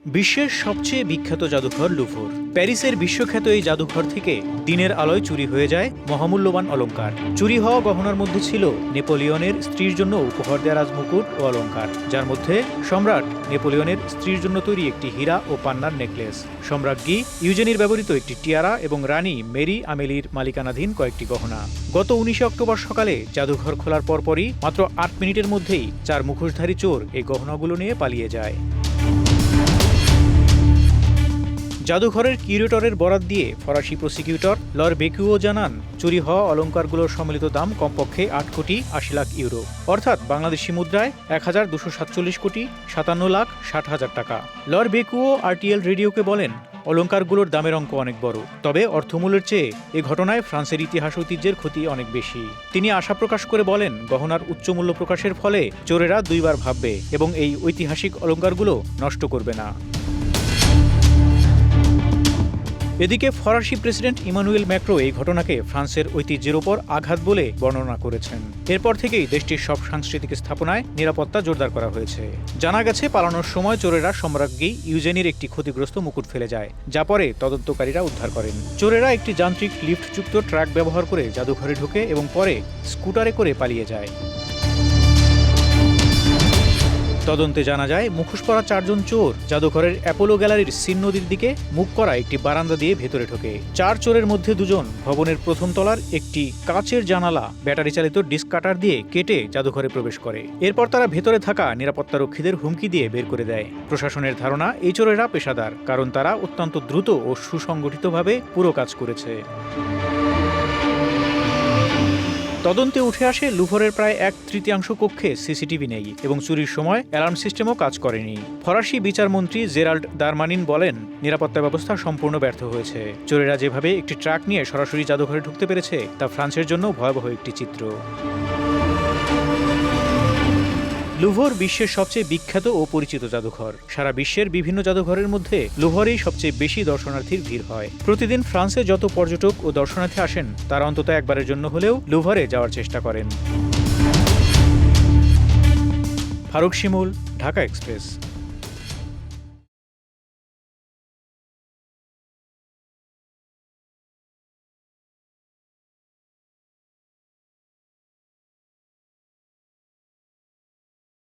বিশ্বের সবচেয়ে বিখ্যাত জাদুঘর লুভর। প্যারিসের বিশ্বখ্যাত এই জাদুঘর থেকে দিনের আলোয় চুরি হয়ে যায় মহামূল্যবান অলংকার। চুরি হওয়া গহনার মধ্যে ছিল নেপোলিয়নের স্ত্রীর জন্য উপহার দেওয়া রাজমুকুট ও অলংকার, যার মধ্যে সম্রাট নেপোলিয়নের স্ত্রীর জন্য তৈরি একটি হীরা ও পান্নার নেকলেস, সম্রাজ্ঞী ইউজেনির ব্যবহৃত একটি টিয়ারা এবং রানী মেরি আমেলির মালিকানাধীন কয়েকটি গহনা। গত 19 অক্টোবর সকালে জাদুঘর খোলার পরপরই মাত্র 8 মিনিটের মধ্যেই 4 মুখোশধারী চোর এই গহনাগুলো নিয়ে পালিয়ে যায়। জাদুঘরের কিউরেটরের বরাত দিয়ে ফরাসি প্রসিকিউটর লর বেকুও জানান, চুরি হওয়া অলংকারগুলোর সম্মিলিত দাম কমপক্ষে 8 কোটি 80 লাখ ইউরো, অর্থাৎ বাংলাদেশি মুদ্রায় 1247 কোটি 57 লাখ 60 হাজার টাকা। লর বেকুও RTL রেডিওকে বলেন, অলংকারগুলোর দামের অঙ্ক অনেক বড়, তবে অর্থমূল্যের চেয়ে এ ঘটনায় ফ্রান্সের ইতিহাস ঐতিহ্যের ক্ষতি অনেক বেশি। তিনি আশা প্রকাশ করে বলেন, গহনার উচ্চ মূল্য প্রকাশের ফলে চোরেরা দুইবার ভাববে এবং এই ঐতিহাসিক অলংকারগুলো নষ্ট করবে না। এদিকে ফরাসি প্রেসিডেন্ট ইমানুয়েল ম্যাক্রো এই ঘটনাকে ফ্রান্সের ঐতিহ্যের ওপর আঘাত বলে বর্ণনা করেছেন। এরপর থেকেই দেশটির সব সাংস্কৃতিক স্থাপনায় নিরাপত্তা জোরদার করা হয়েছে। জানা গেছে, পালানোর সময় চোরেরা সম্রাজ্ঞী ইউজেনির একটি ক্ষতিগ্রস্ত মুকুট ফেলে যায়, যা পরে তদন্তকারীরা উদ্ধার করেন। চোরেরা একটি যান্ত্রিক লিফটযুক্ত ট্রাক ব্যবহার করে জাদুঘরে ঢোকে এবং পরে স্কুটারে করে পালিয়ে যায়। তদন্তে জানা যায়, মুখোশ পরা 4 জন চোর জাদুঘরের অ্যাপোলো গ্যালারির সিন নদীর দিকে মুখ করা একটি বারান্দা দিয়ে ভেতরে ঢোকে। 4 চোরের মধ্যে 2 জন ভবনের প্রথম তলার একটি কাচের জানালা ব্যাটারি চালিত ডিস্ক কাটার দিয়ে কেটে জাদুঘরে প্রবেশ করে। এরপর তারা ভেতরে থাকা নিরাপত্তারক্ষীদের হুমকি দিয়ে বের করে দেয়। প্রশাসনের ধারণা, এই চোরেরা পেশাদার, কারণ তারা অত্যন্ত দ্রুত ও সুসংগঠিতভাবে পুরো কাজ করেছে। তদন্তে উঠে আসে, লুভরের প্রায় 1/3 কক্ষে সিসিটিভি নেই এবং চুরির সময় অ্যালার্ম সিস্টেমও কাজ করেনি। ফরাসি বিচারমন্ত্রী জেরাল্ড দারমানিন বলেন, নিরাপত্তা ব্যবস্থা সম্পূর্ণ ব্যর্থ হয়েছে। চোরেরা যেভাবে একটি ট্রাক নিয়ে সরাসরি জাদুঘরে ঢুকতে পেরেছে, তা ফ্রান্সের জন্য ভয়াবহ একটি চিত্র। লুভর বিশ্বের সবচেয়ে বিখ্যাত ও পরিচিত জাদুঘর। সারা বিশ্বের বিভিন্ন জাদুঘরের মধ্যে লুভরেই সবচেয়ে বেশি দর্শনার্থীর ভিড় হয়। প্রতিদিন ফ্রান্সে যত পর্যটক ও দর্শনার্থী আসেন, তারা অন্তত একবারের জন্য হলেও লুভরে যাওয়ার চেষ্টা করেন। ফারুক শিমুল, ঢাকা এক্সপ্রেস।